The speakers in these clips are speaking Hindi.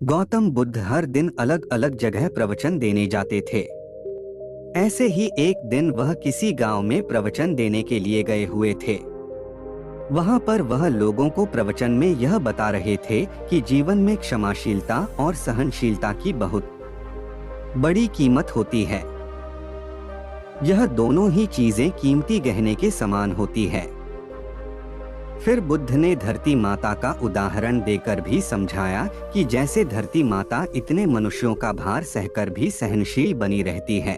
गौतम बुद्ध हर दिन अलग अलग जगह प्रवचन देने जाते थे। ऐसे ही एक दिन वह किसी गांव में प्रवचन देने के लिए गए हुए थे। वहां पर वह लोगों को प्रवचन में यह बता रहे थे कि जीवन में क्षमाशीलता और सहनशीलता की बहुत बड़ी कीमत होती है। यह दोनों ही चीजें कीमती गहने के समान होती है। फिर बुद्ध ने धरती माता का उदाहरण देकर भी समझाया कि जैसे धरती माता इतने मनुष्यों का भार सहकर भी सहनशील बनी रहती है,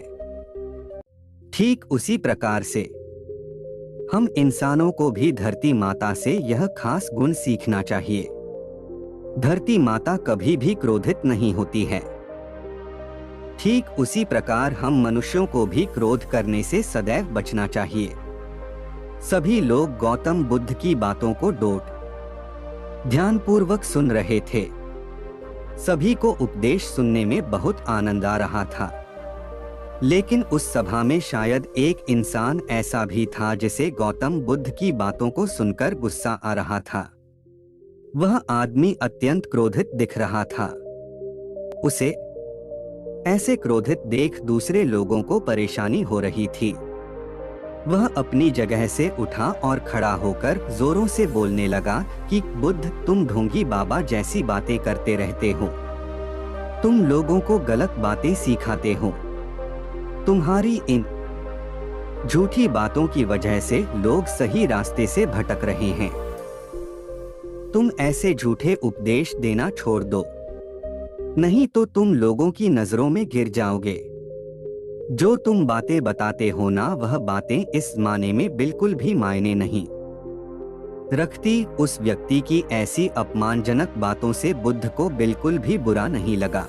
ठीक उसी प्रकार से हम इंसानों को भी धरती माता से यह खास गुण सीखना चाहिए। धरती माता कभी भी क्रोधित नहीं होती है। ठीक उसी प्रकार हम मनुष्यों को भी क्रोध करने से सदैव बचना चाहिए। सभी लोग गौतम बुद्ध की बातों को ध्यानपूर्वक सुन रहे थे। सभी को उपदेश सुनने में बहुत आनंद आ रहा था। लेकिन उस सभा में शायद एक इंसान ऐसा भी था जिसे गौतम बुद्ध की बातों को सुनकर गुस्सा आ रहा था। वह आदमी अत्यंत क्रोधित दिख रहा था। उसे ऐसे क्रोधित देख दूसरे लोगों को परेशानी हो रही थी। वह अपनी जगह से उठा और खड़ा होकर जोरों से बोलने लगा कि बुद्ध, तुम ढोंगी बाबा जैसी बातें करते रहते हो। तुम लोगों को गलत बातें सिखाते हो। तुम्हारी इन झूठी बातों की वजह से लोग सही रास्ते से भटक रहे हैं। तुम ऐसे झूठे उपदेश देना छोड़ दो, नहीं तो तुम लोगों की नजरों में गिर जाओगे। जो तुम बातें बताते हो ना, वह बातें इस माने में बिल्कुल भी मायने नहीं रखती। उस व्यक्ति की ऐसी अपमानजनक बातों से बुद्ध को बिल्कुल भी बुरा नहीं लगा।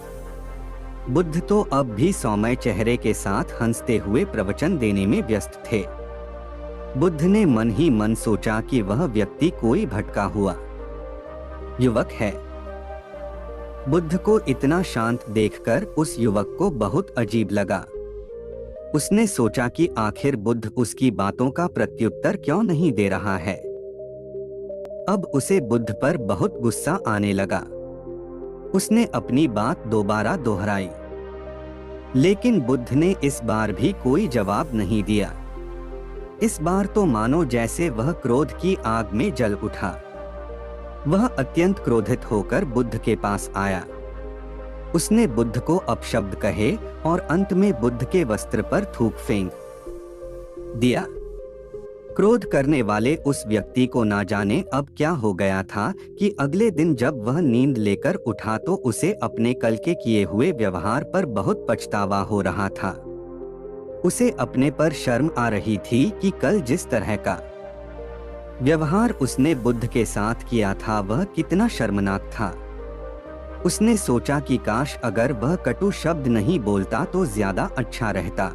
बुद्ध तो अब भी सौम्य चेहरे के साथ हंसते हुए प्रवचन देने में व्यस्त थे। बुद्ध ने मन ही मन सोचा कि वह व्यक्ति कोई भटका हुआ युवक है। बुद्ध को इतना शांत देखकर उस युवक को बहुत अजीब लगा। उसने सोचा कि आखिर बुद्ध उसकी बातों का प्रत्युत्तर क्यों नहीं दे रहा है। अब उसे बुद्ध पर बहुत गुस्सा आने लगा। उसने अपनी बात दोबारा दोहराई, लेकिन बुद्ध ने इस बार भी कोई जवाब नहीं दिया। इस बार तो मानो जैसे वह क्रोध की आग में जल उठा। वह अत्यंत क्रोधित होकर बुद्ध के पास आया। उसने बुद्ध को अपशब्द कहे और अंत में बुद्ध के वस्त्र पर थूक फेंक दिया। क्रोध करने वाले उस व्यक्ति को ना जाने अब क्या हो गया था कि अगले दिन जब वह नींद लेकर उठा तो उसे अपने कल के किए हुए व्यवहार पर बहुत पछतावा हो रहा था। उसे अपने पर शर्म आ रही थी कि कल जिस तरह का व्यवहार उसने बुद्ध के साथ किया था वह कितना शर्मनाक था। उसने सोचा कि काश अगर वह कटु शब्द नहीं बोलता तो ज्यादा अच्छा रहता।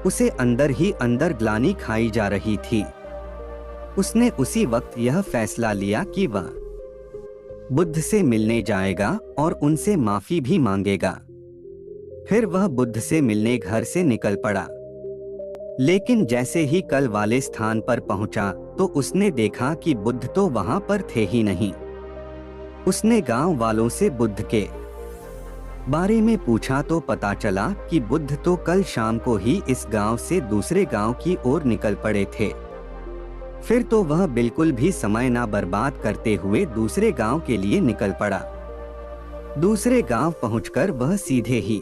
उसे अंदर ही अंदर ग्लानि खाई जा रही थी। उसने उसी वक्त यह फैसला लिया कि वह बुद्ध से मिलने जाएगा और उनसे माफी भी मांगेगा। फिर वह बुद्ध से मिलने घर से निकल पड़ा। लेकिन जैसे ही कल वाले स्थान पर पहुंचा तो उसने देखा कि बुद्ध तो वहां पर थे ही नहीं। उसने गांव वालों से बुद्ध के बारे में पूछा तो पता चला कि बुद्ध तो कल शाम को ही इस गांव से दूसरे गांव की ओर निकल पड़े थे। फिर तो वह बिल्कुल भी समय ना बर्बाद करते हुए दूसरे गांव के लिए निकल पड़ा। दूसरे गांव पहुंचकर वह सीधे ही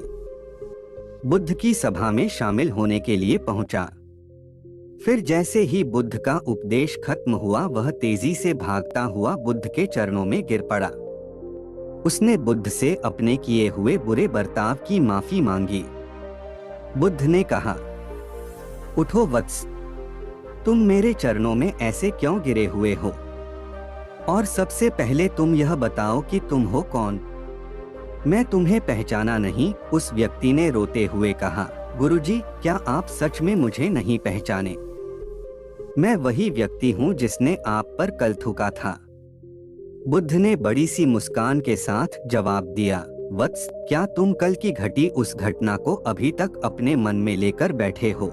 बुद्ध की सभा में शामिल होने के लिए पहुंचा। फिर जैसे ही बुद्ध का उपदेश खत्म हुआ वह तेजी से भागता हुआ बुद्ध के चरणों में गिर पड़ा। उसने बुद्ध से अपने किए हुए बुरे बर्ताव की माफी मांगी। बुद्ध ने कहा, उठो वत्स, तुम मेरे चरणों में ऐसे क्यों गिरे हुए हो? और सबसे पहले तुम यह बताओ कि तुम हो कौन? मैं तुम्हें पहचाना नहीं। उस व्यक्ति ने रोते हुए कहा, गुरुजी, क्या आप सच में मुझे नहीं पहचाने? मैं वही व्यक्ति हूँ जिसने आप पर कल थूका था। बुद्ध ने बड़ी सी मुस्कान के साथ जवाब दिया, वत्स, क्या तुम कल की घटी उस घटना को अभी तक अपने मन में लेकर बैठे हो?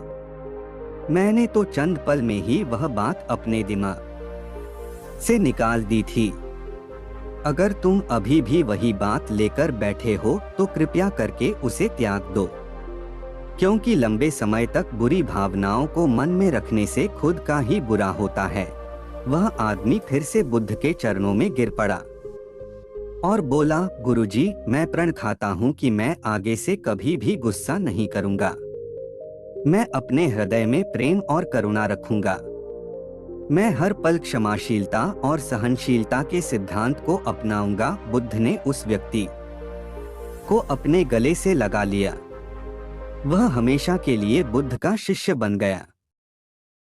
मैंने तो चंद पल में ही वह बात अपने दिमाग से निकाल दी थी। अगर तुम अभी भी वही बात लेकर बैठे हो तो कृपया करके उसे त्याग दो, क्योंकि लंबे समय तक बुरी भावनाओं को मन में रखने से खुद का ही बुरा होता है। वह आदमी फिर से बुद्ध के चरणों में गिर पड़ा और बोला, गुरुजी, मैं प्रण खाता हूँ कि मैं आगे से कभी भी गुस्सा नहीं करूँगा। मैं अपने हृदय में प्रेम और करुणा रखूंगा। मैं हर पल क्षमाशीलता और सहनशीलता के सिद्धांत को अपनाऊंगा। बुद्ध ने उस व्यक्ति को अपने गले से लगा लिया। वह हमेशा के लिए बुद्ध का शिष्य बन गया।